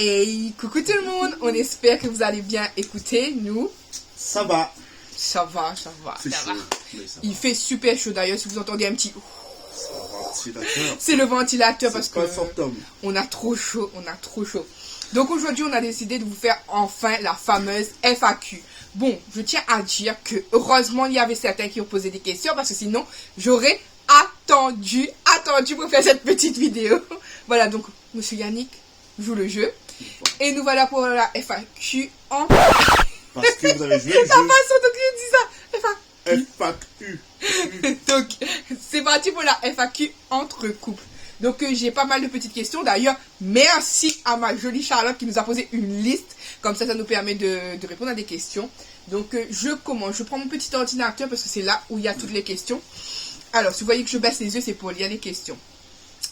Hey, coucou tout le monde, on espère que vous allez bien écouter, nous. Ça va. Ça va. C'est chaud, mais ça Il va. fait super chaud d'ailleurs, si vous entendez un petit... Ventilateur. C'est le ventilateur parce C'est pas que fantôme. on a trop chaud. Donc aujourd'hui, on a décidé de vous faire enfin la fameuse FAQ. Bon, je tiens à dire que heureusement, il y avait certains qui ont posé des questions parce que sinon, j'aurais attendu pour faire cette petite vidéo. Voilà, donc, monsieur Yannick joue le jeu. Et nous voilà pour la FAQ en... Parce que vous avez joué le La façon jeu dont il dit ça, FAQ. Donc, c'est parti pour la FAQ entre couples. Donc, j'ai pas mal de petites questions. D'ailleurs, merci à ma jolie Charlotte qui nous a posé une liste. Comme ça nous permet de répondre à des questions. Donc, je commence. Je prends mon petit ordinateur parce que c'est là où il y a toutes les questions. Alors, si vous voyez que je baisse les yeux, c'est pour lire les questions.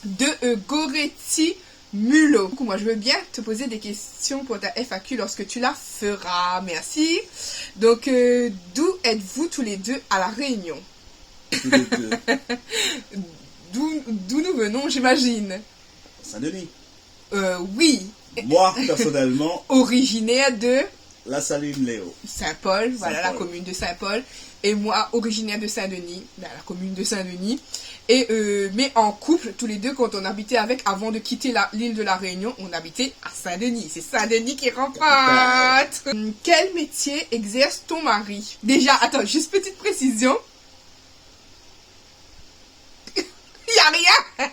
De Goretti Mulot. Du coup, moi, je veux bien te poser des questions pour ta FAQ lorsque tu la feras. Merci. Donc, d'où êtes-vous tous les deux à La Réunion? Tous les deux. D'où nous venons, j'imagine. Saint-Denis. Oui. Moi, personnellement, Originaire de la Saline Léo. Saint-Paul, voilà, la Saint-Paul. commune de Saint-Paul. Et moi, originaire de Saint-Denis, la commune de Saint-Denis. Et mais en couple, tous les deux, quand on habitait avec, avant de quitter l'île de la Réunion, on habitait à Saint-Denis. C'est Saint-Denis qui remporte. Quel métier exerce ton mari? Déjà, attends, juste petite précision. Il n'y a rien.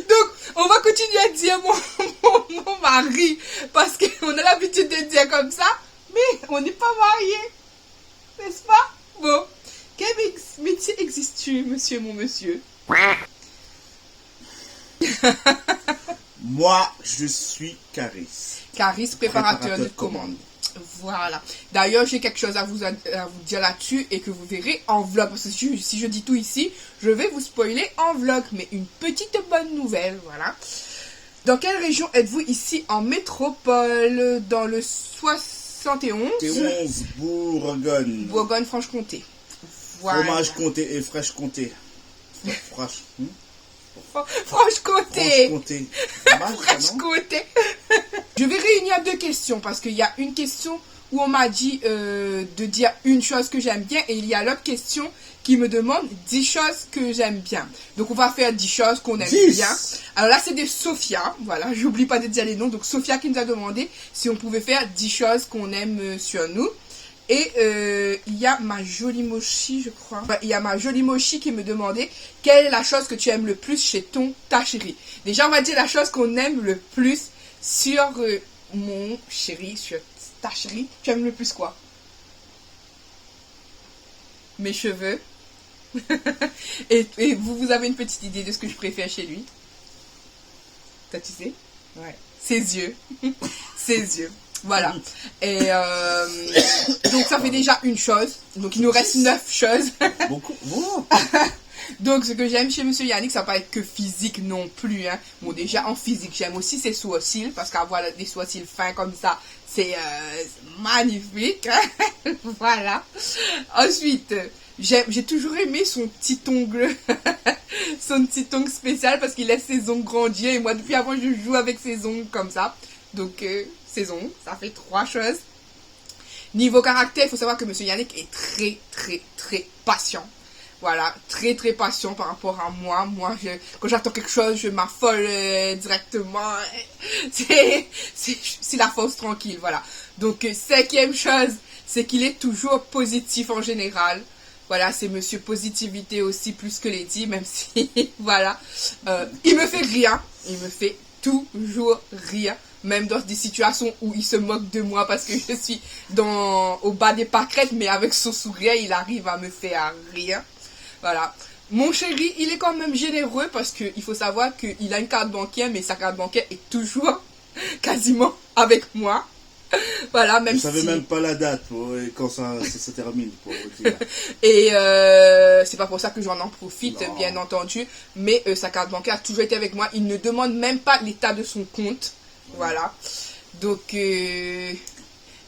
Donc, on va continuer à dire mon mari, parce qu'on a l'habitude de dire comme ça, mais on n'est pas mariés. N'est-ce pas? Bon. Quel métier existe-tu, monsieur, mon monsieur? Moi, je suis Caris. Caris, préparateur de commande. Voilà. D'ailleurs, j'ai quelque chose à vous dire là-dessus et que vous verrez en vlog. Parce que si je dis tout ici, je vais vous spoiler en vlog. Mais une petite bonne nouvelle, voilà. Dans quelle région êtes-vous ici en métropole? Dans le 71. 11 Bourgogne. Bourgogne-Franche-Comté. Voilà. Fromage comté et fraîche comté. Franche-comté. Franche-Comté. Fromage, ça, non? Franche-Comté. Je vais réunir deux questions parce qu'il y a une question où on m'a dit de dire une chose que j'aime bien et il y a l'autre question qui me demande 10 choses que j'aime bien. Donc on va faire 10 choses qu'on aime 10. bien. Alors là c'est de Sophia, voilà, j'oublie pas de dire les noms. Donc Sophia qui nous a demandé si on pouvait faire 10 choses qu'on aime sur nous. Et il y a ma jolie Mochi, je crois. Enfin, il y a ma jolie Mochi qui me demandait quelle est la chose que tu aimes le plus chez ta chérie. Déjà on va dire la chose qu'on aime le plus sur mon chéri, sur ta chérie. Tu aimes le plus quoi? Mes cheveux. et vous avez une petite idée de ce que je préfère chez lui? Toi tu sais? Ouais. Ses yeux. Ses yeux. Voilà. Et donc ça fait déjà une chose. Donc il nous reste 9 choses. Beaucoup. Oh. Donc ce que j'aime chez Monsieur Yannick, ça va pas être que physique non plus. Hein. Bon déjà en physique, j'aime aussi ses sourcils. Parce qu'avoir des sourcils fins comme ça, c'est magnifique. Hein. Voilà. Ensuite, j'ai toujours aimé son petit ongle. Son petit ongle spécial parce qu'il laisse ses ongles grandir. Et moi depuis avant je joue avec ses ongles comme ça. Donc ses ongles, ça fait 3 choses. Niveau caractère, il faut savoir que Monsieur Yannick est très patient. Voilà, très patient par rapport à moi. Moi, quand j'attends quelque chose, je m'affole directement. C'est la force tranquille, voilà. Donc, 5e chose, c'est qu'il est toujours positif en général. Voilà, c'est Monsieur Positivité aussi, plus que les 10, même si, voilà. Il me fait rire. Il me fait toujours rire. Même dans des situations où il se moque de moi parce que je suis au bas des pâquerettes, mais avec son sourire, il arrive à me faire rire. Voilà. Mon chéri, il est quand même généreux parce qu'il faut savoir qu'il a une carte bancaire, mais sa carte bancaire est toujours quasiment avec moi. Voilà, même Je savais si... même pas la date quand ça se termine. Pour vous dire. Et c'est pas pour ça que j'en profite, Non. bien entendu. Mais sa carte bancaire a toujours été avec moi. Il ne demande même pas l'état de son compte. Voilà. Donc,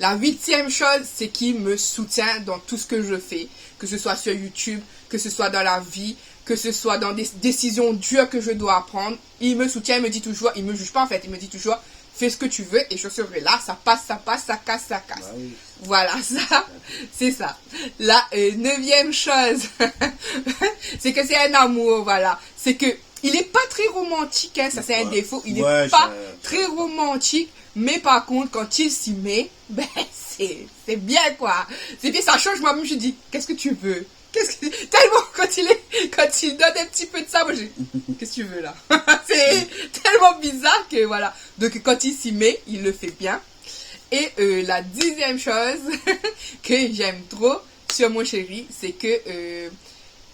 la 8e chose, c'est qu'il me soutient dans tout ce que je fais. Que ce soit sur YouTube, que ce soit dans la vie. que ce soit dans des décisions dures que je dois prendre, il me soutient, il me dit toujours, il me juge pas en fait, il me dit toujours, fais ce que tu veux et je serai là, ça passe, ça casse, ça casse. Bah oui. Voilà, ça, c'est ça. La neuvième chose, c'est que c'est un amour, voilà. C'est que il est pas très romantique, hein, ça c'est un défaut, il est pas très romantique, mais par contre, quand il s'y met, ben, c'est bien, quoi. C'est bien, ça change, moi-même, je dis, qu'est-ce que tu veux? Tellement, quand il donne un petit peu de ça, moi, qu'est-ce que tu veux, là? C'est tellement bizarre que, voilà. Donc, quand il s'y met, il le fait bien. Et la 10e chose que j'aime trop sur mon chéri, c'est que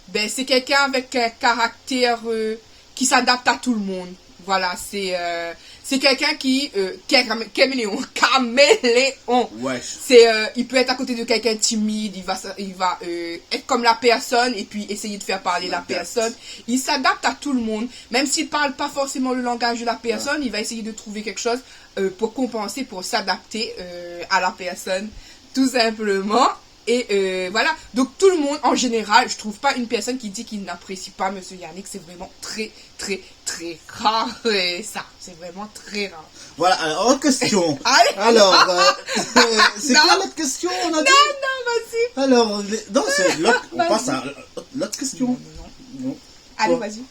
ben, c'est quelqu'un avec un caractère qui s'adapte à tout le monde. Voilà, c'est quelqu'un qui est caméléon. Ouais. Il peut être à côté de quelqu'un timide, il va être comme la personne et puis essayer de faire parler la personne. Il s'adapte à tout le monde, même s'il parle pas forcément le langage de la personne, il va essayer de trouver quelque chose pour compenser, pour s'adapter à la personne, tout simplement. Et voilà, donc tout le monde en général, je trouve pas une personne qui dit qu'il n'apprécie pas Monsieur Yannick, c'est vraiment très très très rare, ça, c'est vraiment très rare. Voilà, alors autre question. Allez. Alors, c'est quoi l'autre question on a dit? Non, vas-y. Alors, non, c'est l'autre, on passe à l'autre question. Non. Allez, vas-y,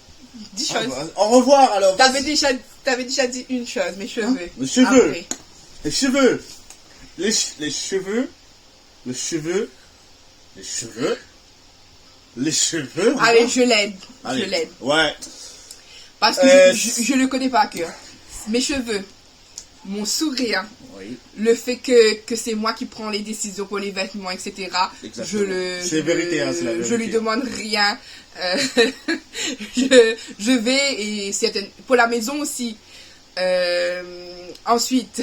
10 choses. Au revoir alors. T'avais déjà dit une chose, mes cheveux. Hein? Les cheveux. Après. Les cheveux. Les cheveux. Les cheveux. Les cheveux. Les cheveux. Allez, je l'aide. Je l'aide. Ouais. Parce que je le connais pas à cœur. Mes cheveux, mon sourire, oui. Le fait que c'est moi qui prends les décisions pour les vêtements, etc. C'est vérité, hein, c'est la vérité. Je lui demande rien. Je vais et pour la maison aussi. Ensuite.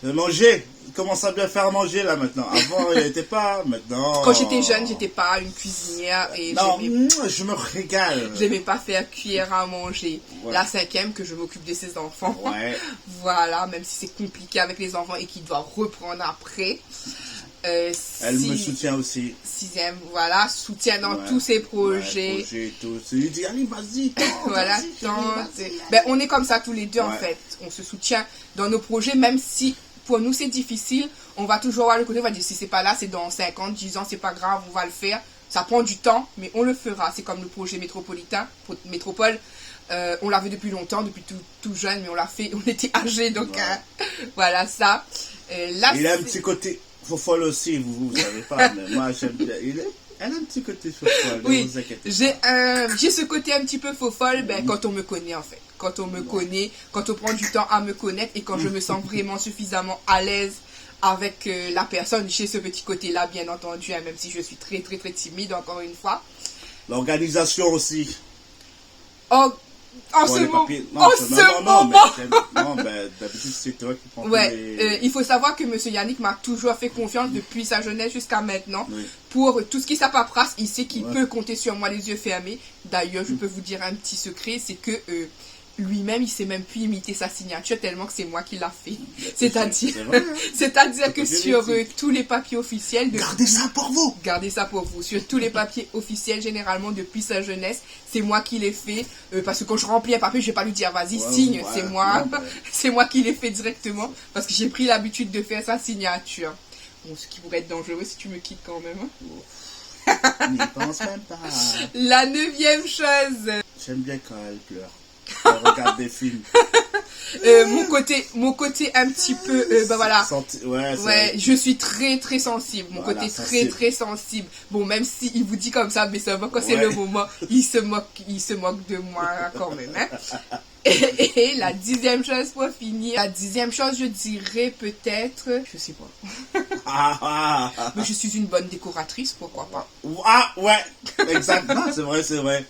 Manger. Il commence à bien faire manger là maintenant. Avant, il n'était pas. Maintenant. Quand j'étais jeune, j'étais pas une cuisinière et non, je me régale. J'aimais pas faire cuire à manger. Ouais. La 5e, que je m'occupe de ses enfants. Ouais. Voilà, même si c'est compliqué avec les enfants et qu'il doit reprendre après. Elle me soutient aussi. 6e, voilà, soutient dans tous ses projets. Ouais, tout. Il dit, allez, vas-y, voilà, ben, on est comme ça tous les deux en fait. On se soutient dans nos projets, même si pour nous c'est difficile. On va toujours avoir le côté, on va dire, si c'est pas là, c'est dans 50, 10 ans, c'est pas grave, on va le faire. Ça prend du temps, mais on le fera. C'est comme le projet Métropole. On l'avait depuis longtemps, depuis tout jeune, mais on l'a fait, on était âgés, donc voilà ça. Là, il a un petit côté fofolle aussi, vous savez pas, mais moi j'aime bien. Elle a un petit côté fofolle, oui, ne vous inquiétez pas. J'ai ce côté un petit peu fofolle quand on me connaît en fait. Quand on me connaît, quand on prend du temps à me connaître et quand je me sens vraiment suffisamment à l'aise avec la personne. J'ai ce petit côté-là, bien entendu, hein, même si je suis très très très timide, encore une fois. L'organisation aussi. En ce moment. Non, ben, d'habitude, c'est toi qui prends il faut savoir que M. Yannick m'a toujours fait confiance depuis sa jeunesse jusqu'à maintenant. Oui. Pour tout ce qui est sa paperasse, il sait qu'il peut compter sur moi les yeux fermés. D'ailleurs, je peux vous dire un petit secret, c'est que lui-même, il sait même plus imiter sa signature tellement que c'est moi qui l'a fait. C'est-à-dire que sur tous les papiers officiels... Gardez ça pour vous. Gardez ça pour vous. Sur tous les papiers officiels, généralement, depuis sa jeunesse, c'est moi qui l'ai fait. Parce que quand je remplis un papier, je vais pas lui dire, vas-y, signe. C'est moi. C'est moi qui l'ai fait directement. Parce que j'ai pris l'habitude de faire sa signature. Bon, ce qui pourrait être dangereux si tu me quittes quand même. N'y pense même pas. La 9e chose. J'aime bien quand elle pleure. Elle regarde des films. Mon côté un petit peu voilà. Je suis très très sensible. Mon côté très très sensible. Bon, même si il vous dit comme ça, mais seulement quand c'est le moment, il se moque de moi quand même. Hein. Et la 10e chose pour finir. La 10e chose, je dirais peut-être, je sais pas. Mais je suis une bonne décoratrice, pourquoi pas. Ah ouais, exactement, c'est vrai.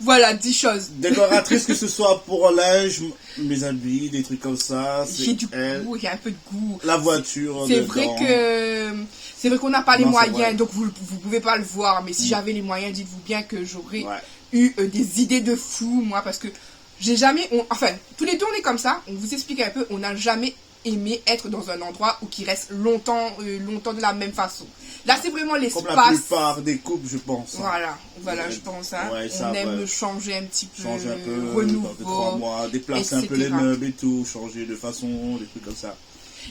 Voilà, 10 choses. Décoratrice, que ce soit pour linge, mes habits, des trucs comme ça. J'ai du goût, il y a un peu de goût. La voiture. C'est vrai qu'on n'a pas les moyens, donc vous pouvez pas le voir. Mais si j'avais les moyens, dites-vous bien que j'aurais eu des idées de fou, moi, parce que j'ai jamais... Enfin, tous les deux, on est comme ça. On vous explique un peu, on n'a jamais aimer être dans un endroit où qui reste longtemps de la même façon. Là, c'est vraiment l'espace. Comme la plupart des couples, je pense. Voilà, je pense. Hein. Ouais, ça, on aime changer un petit peu, changer un peu, renouveau, dans 3 mois, déplacer un peu les meubles et tout, changer de façon, des trucs comme ça.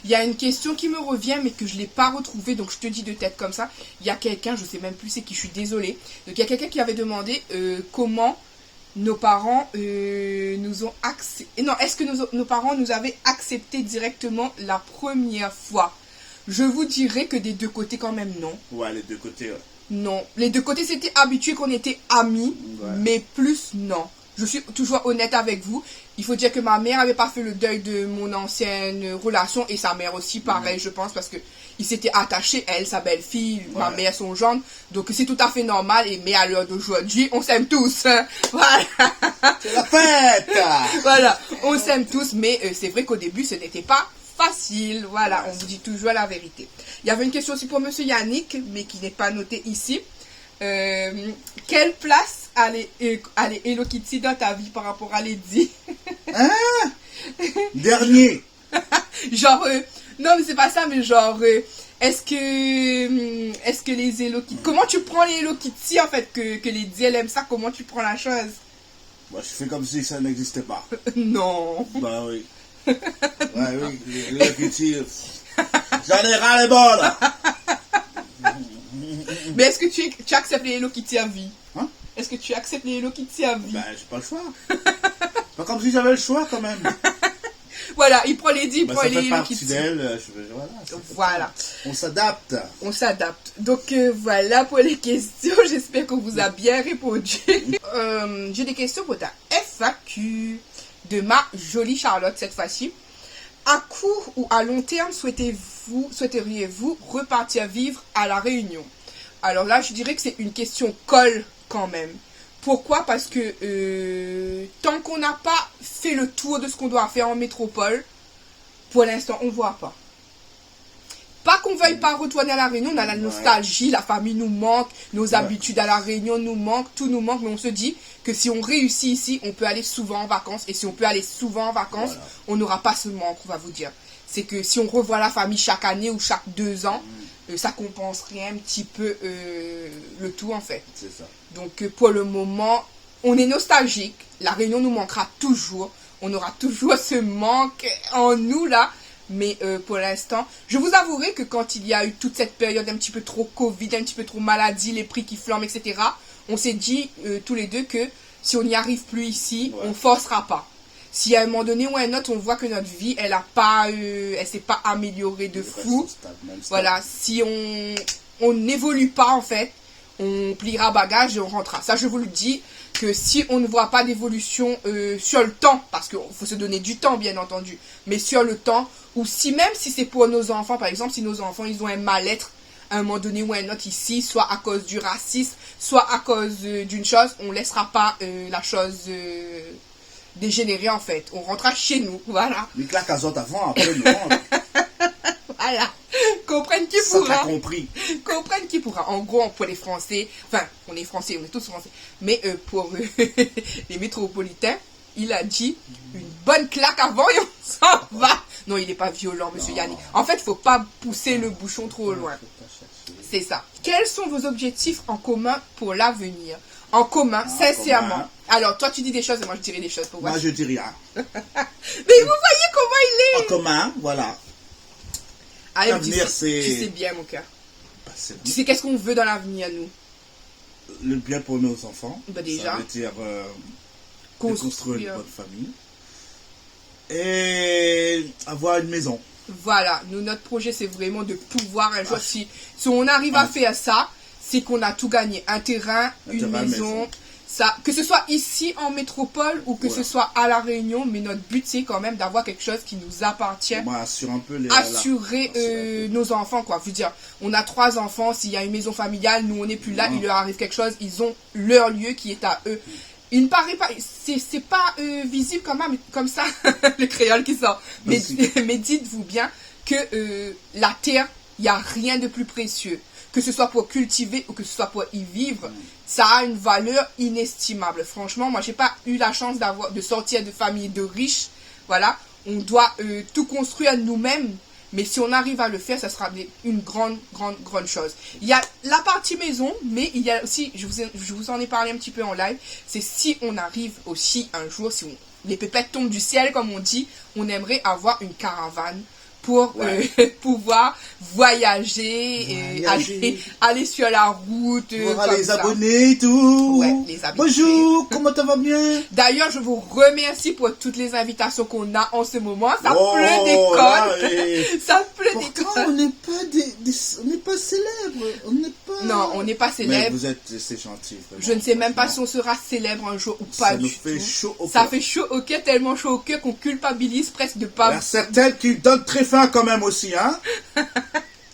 Il y a une question qui me revient, mais que je ne l'ai pas retrouvée, donc je te dis de tête comme ça. Il y a quelqu'un, je ne sais même plus c'est qui, je suis désolée. Donc il y a quelqu'un qui avait demandé comment nos parents nous ont accepté. Non, est-ce que nos parents nous avaient accepté directement la première fois? Je vous dirais que des deux côtés quand même non. Ouais, les deux côtés, ouais. Non, les deux côtés c'était habitué qu'on était amis, mais plus non. Je suis toujours honnête avec vous. Il faut dire que ma mère n'avait pas fait le deuil de mon ancienne relation et sa mère aussi, pareil, je pense, parce que il s'était attaché, elle, sa belle-fille, ma mère, son gendre. Donc c'est tout à fait normal. Mais à l'heure d'aujourd'hui, on s'aime tous. Hein. Voilà. C'est la fête. Voilà, on s'aime tous. Mais c'est vrai qu'au début, ce n'était pas facile. Voilà, on vous dit toujours la vérité. Il y avait une question aussi pour Monsieur Yannick, mais qui n'est pas notée ici. Quelle place a les Hello Kitty dans ta vie par rapport à Lady? Hein? Dernier. Genre, non mais c'est pas ça, mais genre, est-ce que les Hello Kitty, comment tu prends les Hello Kitty en fait, que Lady elle aime ça, comment tu prends la chose? Moi je fais comme si ça n'existait pas. Non. Bah oui. Ouais, oui, les Hello Kitty, j'en ai ras les balles. Mais est-ce que tu acceptes les Hello Kitty à vie? Hein? Est-ce que tu acceptes les Hello Kitty à vie? Ben, j'ai pas le choix. Pas comme si j'avais le choix quand même. Voilà, il prend les 10, il prend les Hello Hello Kitty. Voilà. On s'adapte. On s'adapte. Donc voilà pour les questions. J'espère qu'on vous a bien répondu. J'ai des questions pour ta FAQ de ma jolie Charlotte cette fois-ci. À court ou à long terme souhaiteriez-vous repartir vivre à La Réunion? Alors là, je dirais que c'est une question colle quand même. Pourquoi? Parce que tant qu'on n'a pas fait le tour de ce qu'on doit faire en métropole, pour l'instant, on ne voit pas. Pas qu'on ne veuille pas retourner à La Réunion, on a la nostalgie, la famille nous manque, nos habitudes à La Réunion nous manquent, tout nous manque, mais on se dit que si on réussit ici, on peut aller souvent en vacances. Et si on peut aller souvent en vacances, on n'aura pas ce manque, on va vous dire. C'est que si on revoit la famille chaque année ou chaque 2 ans, ça compenserait un petit peu le tout en fait. C'est ça. Donc pour le moment, on est nostalgique. La Réunion nous manquera toujours. On aura toujours ce manque en nous là. Mais pour l'instant, je vous avouerai que quand il y a eu toute cette période un petit peu trop Covid, un petit peu trop maladie, les prix qui flambent, etc., on s'est dit tous les deux que si on n'y arrive plus ici, on ne forcera pas. Si à un moment donné ou à un autre, on voit que notre vie, elle s'est pas améliorée de fou. Voilà, si on n'évolue pas en fait, on pliera bagage et on rentrera. Ça, je vous le dis, que si on ne voit pas d'évolution sur le temps, parce qu'il faut se donner du temps, bien entendu, mais sur le temps, ou si même si c'est pour nos enfants, par exemple, si nos enfants, ils ont un mal-être, à un moment donné ou à un autre ici, soit à cause du racisme, soit à cause d'une chose, on ne laissera pas la chose dégénérer en fait. On rentrera chez nous, voilà. Mais claque à zot avant, après, nous rentre. Voilà. Comprenne qui Ça pourra. t'as compris. Comprenne qui pourra. En gros, pour les Français, enfin, on est Français, on est tous Français, mais pour les métropolitains, il a dit une bonne claque avant et on s'en va. Non, il n'est pas violent, monsieur Yannick. En fait, il ne faut pas pousser le bouchon trop loin. C'est ça. Quels sont vos objectifs en commun pour l'avenir? En commun, sincèrement. Commun. Alors, toi, tu dis des choses et moi, je dirai des choses pour voir. Moi, je dis rien. Mais vous voyez comment il est. En commun, voilà. Allez, L'avenir, tu c'est... sais bien, mon cœur. Bah, c'est Tu sais qu'est-ce qu'on veut dans l'avenir, nous? le bien pour nos enfants. Bah, déjà. Ça veut dire de construire une bonne famille. Et avoir une maison. Voilà, nous, notre projet, c'est vraiment de pouvoir un jour, si on arrive à faire ça, c'est qu'on a tout gagné. Un terrain, une maison. Ça, que ce soit ici en métropole ou que ce soit à La Réunion, mais notre but, c'est quand même d'avoir quelque chose qui nous appartient. Assure un peu assurer nos enfants, quoi. Je veux dire, on a 3 enfants, s'il y a une maison familiale, nous, on n'est plus là, il leur arrive quelque chose, ils ont leur lieu qui est à eux. Il ne paraît pas, c'est pas visible quand même, comme ça, le créole qui sort. Mais dites-vous bien que la terre, il n'y a rien de plus précieux. Que ce soit pour cultiver ou que ce soit pour y vivre, ça a une valeur inestimable. Franchement, moi, j'ai pas eu la chance de sortir de famille de riches. Voilà. on doit tout construire nous-mêmes. Mais si on arrive à le faire, ça sera une grande chose. Il y a la partie maison, mais il y a aussi, je vous en ai parlé un petit peu en live, c'est si on arrive aussi un jour, si les pépettes tombent du ciel, comme on dit, on aimerait avoir une caravane pour pouvoir voyager, aller sur la route. Voir les abonnés et tout. Ouais, les habitués. Bonjour, comment ça va bien? D'ailleurs, je vous remercie pour toutes les invitations qu'on a en ce moment. Ça pleut des codes. Ça pleut des codes. On n'est pas célèbre. On n'est pas... Non, on n'est pas célèbre. Mais c'est gentil. Vraiment, je ne sais même pas si on sera célèbre un jour ou pas du tout. Ça nous fait chaud au cœur. Ça fait chaud au cœur, tellement chaud au cœur qu'on culpabilise presque de pas... Il y a certaines qui donnent très faim quand même aussi, hein.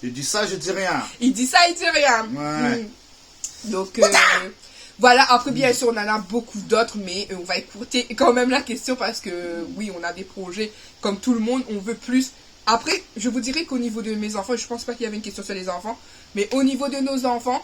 Je dis ça, je dis rien. Il dit ça, il dit rien. Ouais. Donc, voilà. Après, bien sûr, on en a beaucoup d'autres, mais on va écouter quand même la question parce que, oui, on a des projets comme tout le monde, on veut plus. Après, je vous dirais qu'au niveau de mes enfants, je pense pas qu'il y avait une question sur les enfants, mais au niveau de nos enfants,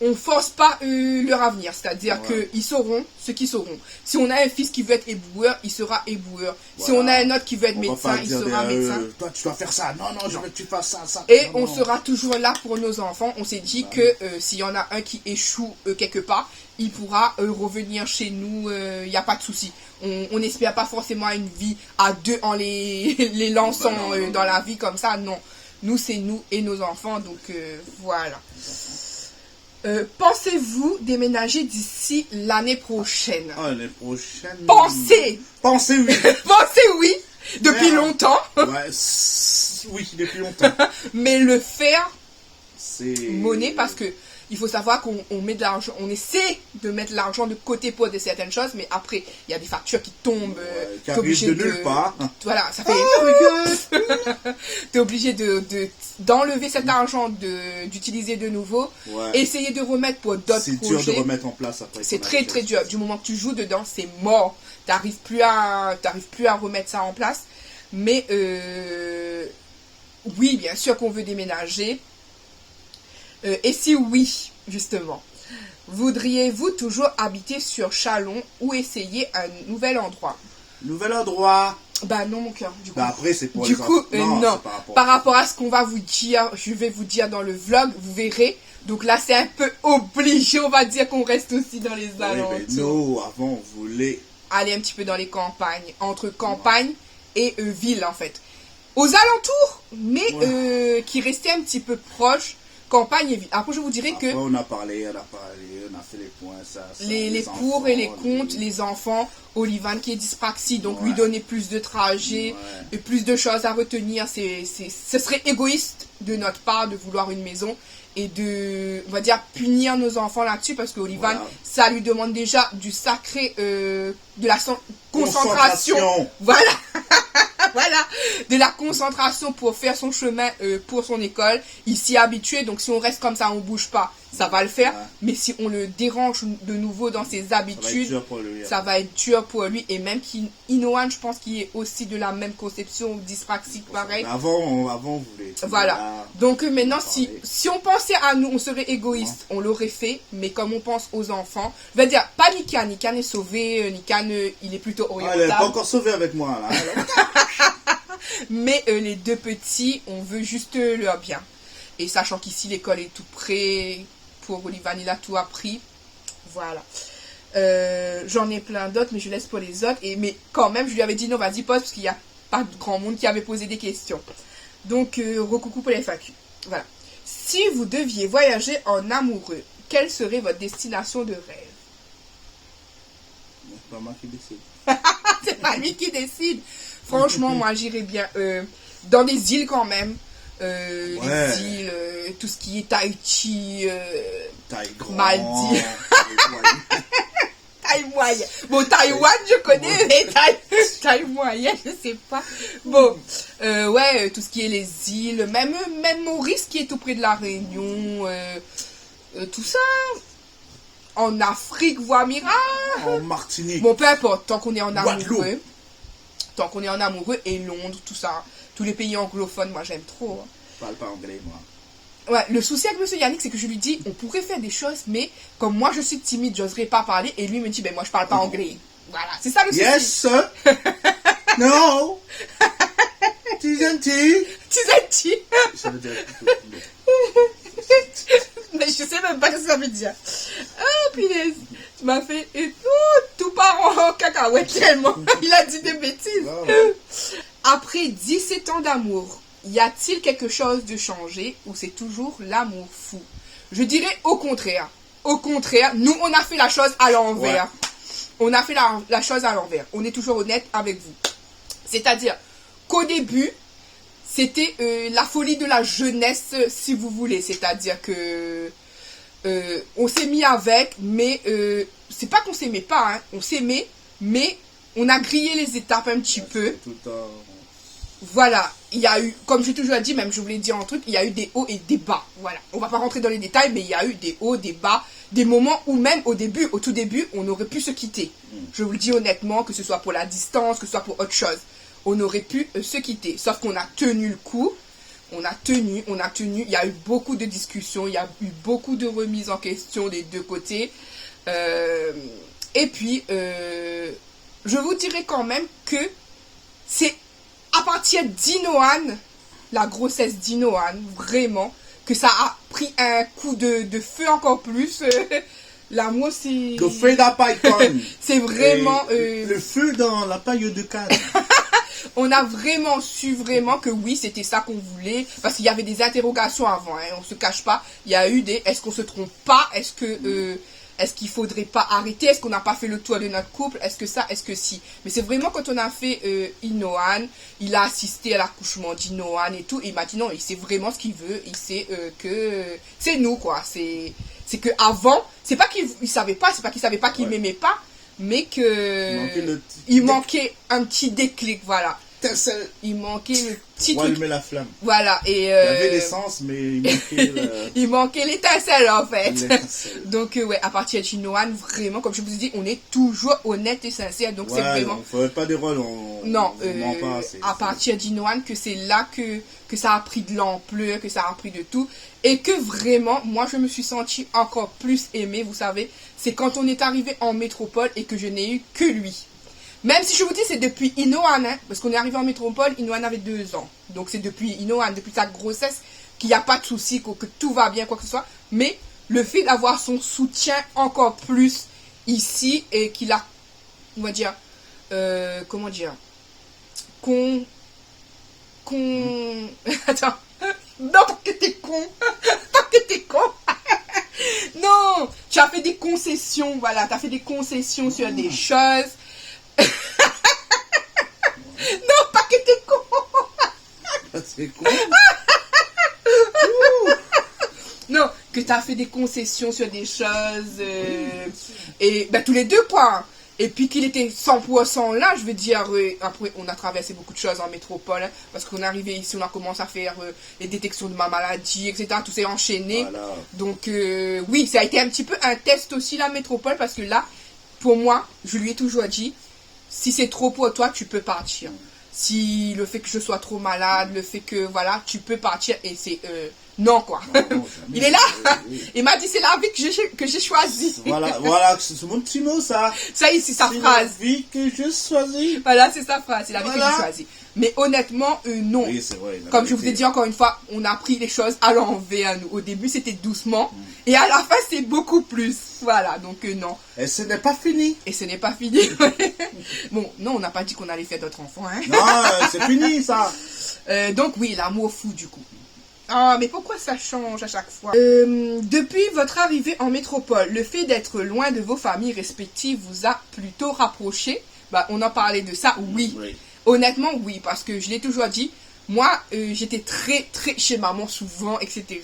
on force pas leur avenir, c'est-à-dire qu'ils sauront ce qu'ils sauront. Si on a un fils qui veut être éboueur, il sera éboueur. Voilà. Si on a un autre qui veut être médecin, il sera médecin. Toi, tu dois faire ça. Non, je veux que tu fasses ça. Et on sera toujours là pour nos enfants. On s'est dit que s'il y en a un qui échoue quelque part, il pourra revenir chez nous. Il n'y a pas de souci. On n'espère pas forcément une vie à deux en les lançant dans la vie comme ça. Non. Nous, c'est nous et nos enfants. Donc, voilà. Pensez-vous déménager d'ici l'année prochaine? L'année prochaine. Pensez oui. Pensez oui. Depuis longtemps. Oui, depuis longtemps. Mais le faire, c'est monnaie, parce que il faut savoir qu'on met de l'argent, on essaie de mettre l'argent de côté pour de certaines choses, mais après, il y a des factures qui tombent. Qui arrivent de nulle part. Voilà, ça fait... T'es obligé d'enlever cet argent, d'utiliser de nouveau, essayer de remettre pour d'autres projets. C'est dur de remettre en place après. C'est très très dur. Du moment que tu joues dedans, c'est mort. T'arrives plus à remettre ça en place. Mais oui, bien sûr qu'on veut déménager. Et si oui, justement, voudriez-vous toujours habiter sur Chalon ou essayer un nouvel endroit? Nouvel endroit? Bah non, mon cœur. Du coup, après, c'est pour du les coup, non. Par rapport à ce qu'on va vous dire, je vais vous dire dans le vlog, vous verrez. Donc là, c'est un peu obligé, on va dire qu'on reste aussi dans les alentours. Mais nous, avant, on voulait aller un petit peu dans les campagnes, entre campagne et ville, en fait. Aux alentours, mais qui restaient un petit peu proches. Campagne et ville. Après, je vous dirais que... on a parlé, on a fait les points, les pour et les contre, les enfants, Olivan qui est dyspraxie, donc lui donner plus de trajets, et plus de choses à retenir, ce serait égoïste de notre part de vouloir une maison et de, on va dire, punir nos enfants là-dessus, parce que Olivan, ça lui demande déjà du sacré, de la concentration. Voilà. Voilà, de la concentration pour faire son chemin pour son école. Il s'y est habitué, donc si on reste comme ça, on bouge pas, ça va le faire. Mais si on le dérange de nouveau dans ses habitudes, ça va être dur pour lui. Et même Inoan, je pense qu'il est aussi de la même conception dyspraxique, pareil. Avant, on voulait. Voilà. Donc maintenant, si on pensait à nous, on serait égoïste, on l'aurait fait. Mais comme on pense aux enfants, je veux dire, pas Nikan. Nikan est sauvé, Nikan, il est plutôt orientable. Elle n'est pas encore sauvée avec moi, là. Mais les deux petits, on veut juste leur bien. Et sachant qu'ici, l'école est tout près, pour Olivan, il a tout appris. Voilà. J'en ai plein d'autres, mais je laisse pour les autres. Mais quand même, je lui avais dit non, vas-y, pose, parce qu'il n'y a pas de grand monde qui avait posé des questions. Donc, recoucou pour les FAQ. Voilà. Si vous deviez voyager en amoureux, quelle serait votre destination de rêve? C'est pas moi qui décide. C'est pas lui qui décide. Franchement, moi, j'irais bien dans des îles quand même. Les îles, tout ce qui est Tahiti, Maldives. Taille moyenne. Bon, Taïwan, je connais, mais taille moyenne, je sais pas. Bon, tout ce qui est les îles, même Maurice qui est tout près de la Réunion, tout ça. En Afrique, voire Mira. En Martinique. Bon, peu importe, tant qu'on est en amoureux. Tant qu'on est en amoureux, et Londres, tout ça. Tous les pays anglophones, moi j'aime trop. Je parle pas anglais, moi. Ouais, le souci avec monsieur Yannick, c'est que je lui dis, on pourrait faire des choses, mais comme moi je suis timide, j'oserais pas parler, et lui me dit, ben moi je parle pas anglais. Voilà, c'est ça le souci. Yes! Non. Tu es gentil. Tu sais qui? Ça veut dire plutôt non. Mais je sais même pas ce que ça veut dire. Ah, punaise. Tu m'as fait tout part en cacahuète tellement. Il a dit des bêtises. Après 17 ans d'amour, y a-t-il quelque chose de changé ou c'est toujours l'amour fou? Je dirais au contraire. Au contraire, nous, on a fait la chose à l'envers. Ouais. On a fait la chose à l'envers. On est toujours honnête avec vous. C'est-à-dire qu'au début, c'était la folie de la jeunesse, si vous voulez. C'est-à-dire que on s'est mis avec, mais c'est pas qu'on s'aimait pas, hein. On s'aimait, mais on a grillé les étapes un petit peu. Voilà, il y a eu, comme j'ai toujours dit, même je voulais dire un truc, il y a eu des hauts et des bas. Voilà, on va pas rentrer dans les détails, mais il y a eu des hauts, des bas, des moments où même au début, au tout début, on aurait pu se quitter. Je vous le dis honnêtement, que ce soit pour la distance, que ce soit pour autre chose. On aurait pu se quitter, sauf qu'on a tenu le coup. On a tenu, il y a eu beaucoup de discussions, il y a eu beaucoup de remises en question des deux côtés. Et puis, je vous dirais quand même que c'est à partir d'Inoan, la grossesse d'Inoan, vraiment, que ça a pris un coup de feu encore plus. L'amour, c'est... Le feu dans la paille. C'est vraiment... Le feu dans la paille de canne. On a vraiment su vraiment que oui, c'était ça qu'on voulait. Parce qu'il y avait des interrogations avant, hein, on se cache pas. Il y a eu des... Est-ce qu'on se trompe pas? Est-ce que... Est-ce qu'il faudrait pas arrêter? Est-ce qu'on n'a pas fait le tour de notre couple? Est-ce que ça? Est-ce que si? Mais c'est vraiment quand on a fait Inoan, il a assisté à l'accouchement d'Inoan et tout. Et il m'a dit non, il sait vraiment ce qu'il veut. Il sait que c'est nous, quoi. C'est que avant, c'est pas qu'il savait pas, c'est pas qu'il savait pas qu'il m'aimait pas, mais que il manquait un petit déclic, voilà. Il manquait le petit truc. Allumer la flamme. Voilà. Et il y avait l'essence, mais il manquait il manquait l'étincelle, en fait. Donc, ouais, à partir de Chinoane, vraiment, comme je vous ai dit, on est toujours honnête et sincère. Donc, c'est vraiment... Il ne faut pas des rôles, non, à partir d'Inoane, que c'est là que ça a pris de l'ampleur, que ça a pris de tout. Et que vraiment, moi, je me suis sentie encore plus aimée, vous savez. C'est quand on est arrivé en métropole et que je n'ai eu que lui. Même si je vous dis, c'est depuis Inoan, hein, parce qu'on est arrivé en métropole, Inoan avait 2 ans. Donc c'est depuis Inoan, depuis sa grossesse, qu'il n'y a pas de souci, que tout va bien, quoi que ce soit. Mais le fait d'avoir son soutien encore plus ici et qu'il a, on va dire, comment dire, Attends, non, parce que t'es con, parce que t'es con. Non, tu as fait des concessions, voilà, tu as fait des concessions sur des choses. Non, pas que t'es con. C'est con. Non, que t'as fait des concessions sur des choses. Et ben, tous les deux, quoi. Et puis qu'il était 100% là, je veux dire. Après, on a traversé beaucoup de choses en métropole. Hein, parce qu'on est arrivé ici, on a commencé à faire les détections de ma maladie, etc. Tout s'est enchaîné. Voilà. Donc, oui, ça a été un petit peu un test aussi, la métropole. Parce que là, pour moi, je lui ai toujours dit, si c'est trop pour toi, tu peux partir. Si le fait que je sois trop malade, le fait que, voilà, tu peux partir. Et c'est... non, quoi. Non, il est là. Il m'a dit, c'est la vie que j'ai choisie. Voilà, c'est mon petit mot, ça. Ça y est, c'est sa phrase. C'est la vie que je choisis. Voilà, c'est sa phrase. C'est la vie que je choisis. Mais honnêtement, non. Oui, c'est vrai. Comme je vous ai dit encore une fois, on a pris les choses à l'envers, nous. Au début, c'était doucement. Et à la fin, c'est beaucoup plus. Voilà, donc non. Et ce n'est pas fini. Et ce n'est pas fini. Bon, non, on n'a pas dit qu'on allait faire d'autres enfants. Hein. Non, c'est fini, ça. Donc oui, l'amour fou, du coup. Ah, mais pourquoi ça change à chaque fois? Depuis votre arrivée en métropole, le fait d'être loin de vos familles respectives vous a plutôt rapproché? Bah, on en parlait de ça, oui. Honnêtement, oui, parce que je l'ai toujours dit, moi, j'étais très chez maman souvent, etc.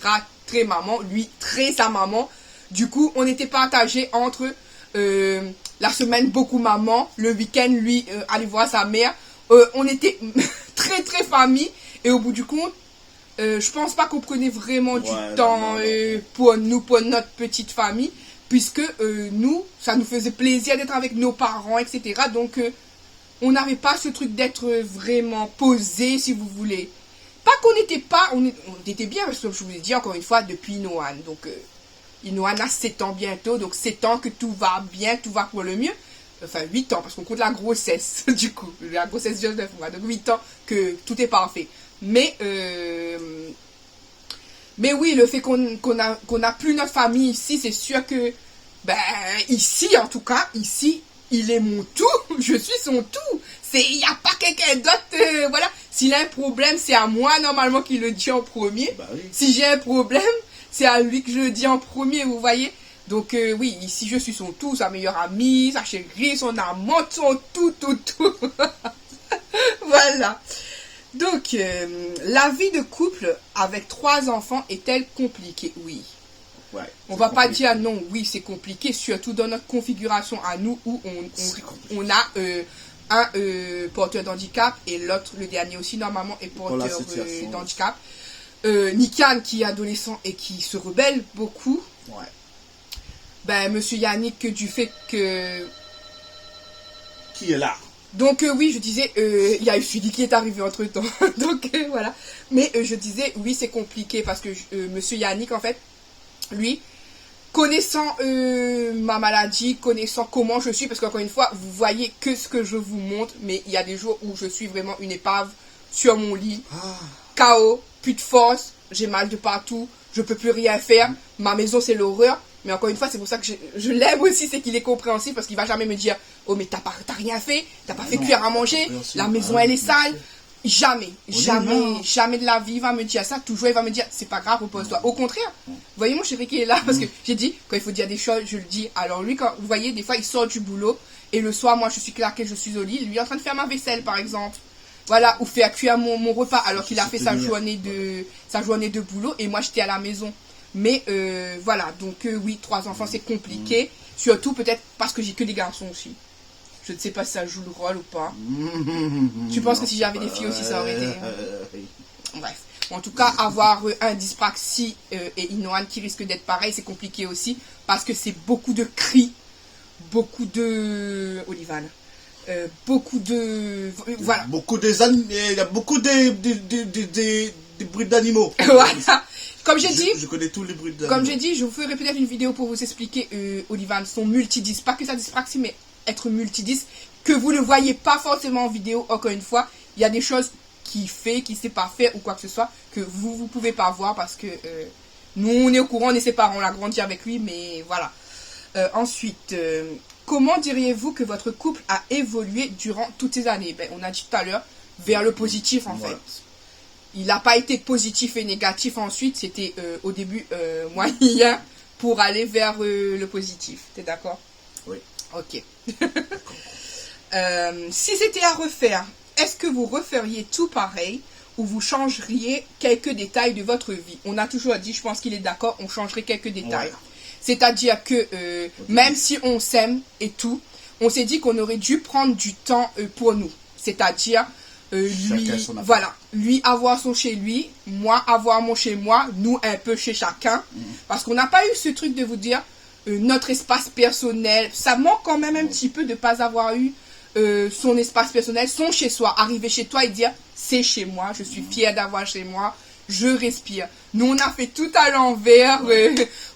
Très maman, lui, très sa maman. Du coup, on était partagés entre la semaine, beaucoup maman, le week-end, lui, aller voir sa mère. On était très famille, et au bout du compte, je pense pas qu'on prenait vraiment du temps pour nous, pour notre petite famille, puisque nous, ça nous faisait plaisir d'être avec nos parents, etc. Donc, on n'avait pas ce truc d'être vraiment posé, si vous voulez. Pas qu'on n'était pas, on était bien, parce que je vous ai dit encore une fois, depuis Inoan. Donc, Inoan a 7 ans bientôt, donc 7 ans que tout va bien, tout va pour le mieux. enfin 8 ans, parce qu'on compte la grossesse, du coup, la grossesse de 9 mois, donc 8 ans que tout est parfait. Mais oui, le fait qu'on a plus notre famille ici, c'est sûr que, ben, ici, en tout cas, ici, il est mon tout, je suis son tout. Il n'y a pas quelqu'un d'autre, voilà. S'il a un problème, c'est à moi, normalement, qu'il le dit en premier. Bah oui. Si j'ai un problème, c'est à lui que je le dis en premier, vous voyez. Donc, oui, ici, je suis son tout, sa meilleure amie, sa chérie, son amante, son tout, tout, tout. Voilà. Donc, la vie de couple avec 3 enfants est-elle compliquée? Oui. Ouais, On va pas dire non, oui, c'est compliqué, surtout dans notre configuration à nous où on a un porteur d'handicap et l'autre, le dernier aussi, normalement, est porteur d'handicap. Nikan qui est adolescent et qui se rebelle beaucoup. Ouais. Ben, monsieur Yannick, du fait que... Qui est là? Donc oui, je disais, il y a eu Sudi qui est arrivé entre temps. Donc voilà. Mais je disais, oui, c'est compliqué parce que monsieur Yannick, en fait, lui, connaissant ma maladie, connaissant comment je suis, parce qu'encore une fois, vous voyez que ce que je vous montre, mais il y a des jours où je suis vraiment une épave sur mon lit, KO, plus de force, j'ai mal de partout, je peux plus rien faire, ma maison c'est l'horreur. Mais encore une fois, c'est pour ça que je l'aime aussi, c'est qu'il est compréhensif, parce qu'il va jamais me dire, oh mais t'as rien fait, t'as pas fait cuire à manger, la maison elle est sale. Jamais de la vie il va me dire ça. Toujours il va me dire, c'est pas grave, repose-toi. Au contraire, vous voyez mon chéri qui est là, parce que j'ai dit, quand il faut dire des choses, je le dis. Alors lui, quand vous voyez, des fois il sort du boulot, et le soir, moi je suis claquée, je suis au lit, lui est en train de faire ma vaisselle par exemple. Voilà, ou faire cuire mon repas, alors qu'il a fait sa journée de boulot, et moi j'étais à la maison. Mais voilà, donc oui, 3 enfants c'est compliqué, surtout peut-être parce que j'ai que des garçons aussi. Je ne sais pas si ça joue le rôle ou pas. Tu penses que si j'avais des filles aussi ça aurait été... Bref. En tout cas, avoir un dyspraxie et Inoan qui risque d'être pareil, c'est compliqué aussi, parce que c'est beaucoup de cris, beaucoup de... Olivane. Beaucoup de... Voilà. Il y a beaucoup de bruits d'animaux. Voilà. Comme j'ai dit, je connais tous les bruits d'animaux. Comme j'ai dit, je vous ferai peut-être une vidéo pour vous expliquer Olivane, son multidis, pas que sa dyspraxie, mais être multidis, que vous ne voyez pas forcément en vidéo. Encore une fois, il y a des choses qu'il fait, qu'il ne sait pas faire ou quoi que ce soit, que vous ne pouvez pas voir parce que nous, on est au courant, on est ses parents, on a grandi avec lui, mais voilà. Ensuite, comment diriez-vous que votre couple a évolué durant toutes ces années? Ben, on a dit tout à l'heure, vers le positif en fait. Il n'a pas été positif et négatif ensuite, c'était au début moyen pour aller vers le positif. T'es d'accord? Oui. Ok. Si c'était à refaire, est-ce que vous referiez tout pareil ou vous changeriez quelques détails de votre vie? On a toujours dit, je pense qu'il est d'accord, on changerait quelques détails. Ouais. C'est-à-dire que même si on s'aime et tout, on s'est dit qu'on aurait dû prendre du temps pour nous. C'est-à-dire... lui avoir son chez lui, moi avoir mon chez moi, nous un peu chez chacun, parce qu'on n'a pas eu ce truc de vous dire notre espace personnel. Ça manque quand même un petit peu de pas avoir eu son espace personnel, son chez soi, arriver chez toi et dire c'est chez moi, je suis fière d'avoir chez moi, je respire. Nous on a fait tout à l'envers,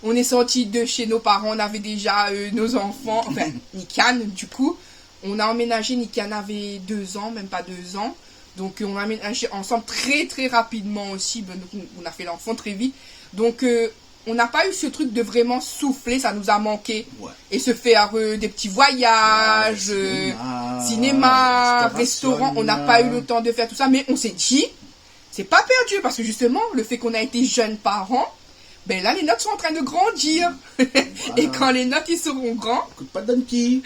on est sorti de chez nos parents, on avait déjà nos enfants, enfin Nikan du coup. On a emménagé, Nikan avait 2 ans, même pas 2 ans. Donc on a emménagé ensemble très très rapidement aussi. Donc, on a fait l'enfant très vite. Donc on n'a pas eu ce truc de vraiment souffler, ça nous a manqué. Ouais. Et se faire des petits voyages, cinéma, restaurant. On n'a pas eu le temps de faire tout ça. Mais on s'est dit, c'est pas perdu. Parce que justement, le fait qu'on a été jeunes parents, ben là, les notes sont en train de grandir. Voilà. Et quand les notes, ils seront grands... Coûte pas de donkey.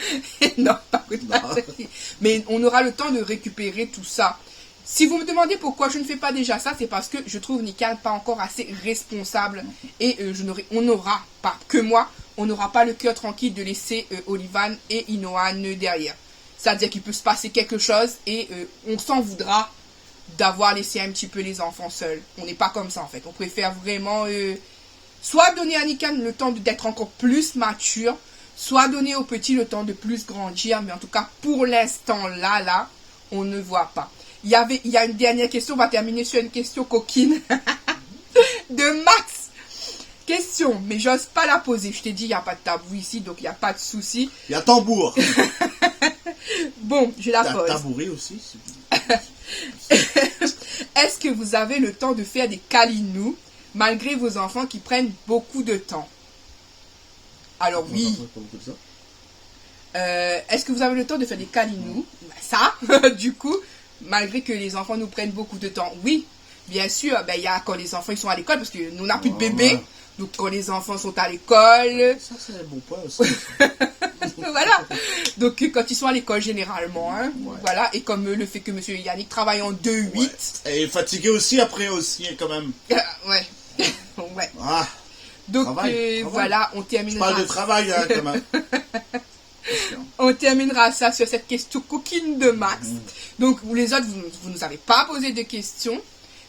Non, pas coûte pas de donkey. Mais on aura le temps de récupérer tout ça. Si vous me demandez pourquoi je ne fais pas déjà ça, c'est parce que je trouve Nikan pas encore assez responsable. Et on n'aura pas, que moi, on n'aura pas le cœur tranquille de laisser Olivane et Inoan derrière. C'est-à-dire qu'il peut se passer quelque chose et on s'en voudra d'avoir laissé un petit peu les enfants seuls. On n'est pas comme ça en fait. On préfère vraiment... soit donner à Nikan le temps d'être encore plus mature, soit donner au petit le temps de plus grandir. Mais en tout cas, pour l'instant, là, on ne voit pas. Il y a une dernière question, on va terminer sur une question coquine de Max. Question, mais j'ose pas la poser. Je t'ai dit, il n'y a pas de tabou ici, donc il n'y a pas de souci. Il y a tambour. Bon, je la pose. Tabouret aussi. Est-ce que vous avez le temps de faire des câlinous malgré vos enfants qui prennent beaucoup de temps? Alors oui. Est-ce que vous avez le temps de faire des câlinous? Ben, ça, du coup, malgré que les enfants nous prennent beaucoup de temps. Oui, bien sûr, ben, il y a quand les enfants ils sont à l'école, parce que nous on n'a plus de bébés. Donc quand les enfants sont à l'école. Ça c'est un bon point aussi. Voilà. Donc quand ils sont à l'école généralement, hein, voilà. Et comme le fait que monsieur Yannick travaille en 2-8. Ouais. Et fatigué aussi après aussi, quand même. Ouais. Ouais. Ah. Donc Travail. voilà, on terminera. Je parle de travail, hein, quand même. On terminera ça sur cette question coquine de Max. Donc, vous les autres, vous nous avez pas posé de questions.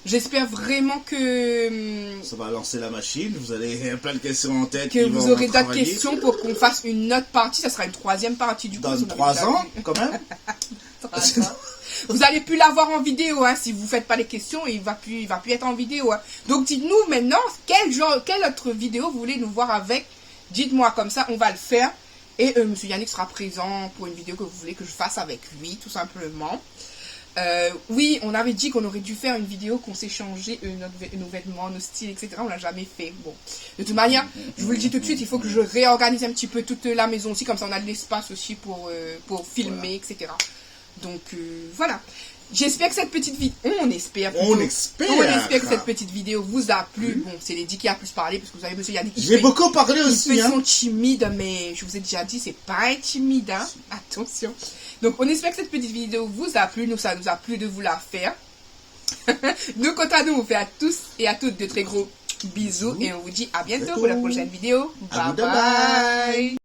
J'espère vraiment que... Ça va lancer la machine. Vous avez plein de questions en tête. Que vous aurez d'autres questions pour qu'on fasse une autre partie. Ça sera une troisième partie du coup. Dans 3 ans, quand même. 3 ans. Vous allez plus l'avoir en vidéo, hein. Si vous faites pas les questions, il va plus être en vidéo, hein. Donc, dites-nous maintenant, quelle autre vidéo vous voulez nous voir avec. Dites-moi comme ça, on va le faire. Et monsieur Yannick sera présent pour une vidéo que vous voulez que je fasse avec lui, tout simplement. Oui, on avait dit qu'on aurait dû faire une vidéo qu'on s'est changé nos vêtements, nos styles, etc. On l'a jamais fait. Bon, de toute manière, je vous le dis tout de suite, il faut que je réorganise un petit peu toute la maison aussi, comme ça on a de l'espace aussi pour filmer, etc. Donc voilà. J'espère que cette petite vidéo, on espère que cette petite vidéo vous a plu. Bon, c'est Lady qui a plus parlé parce que vous savez, monsieur Yannick, j'ai beaucoup parlé aussi. Ils sont timides, mais je vous ai déjà dit, c'est pas un timide, hein. Attention. Donc, on espère que cette petite vidéo vous a plu. Nous, ça nous a plu de vous la faire. Nous, quant à nous, on vous fait à tous et à toutes de très gros bisous et on vous dit à bientôt pour la prochaine vidéo. Bye bye.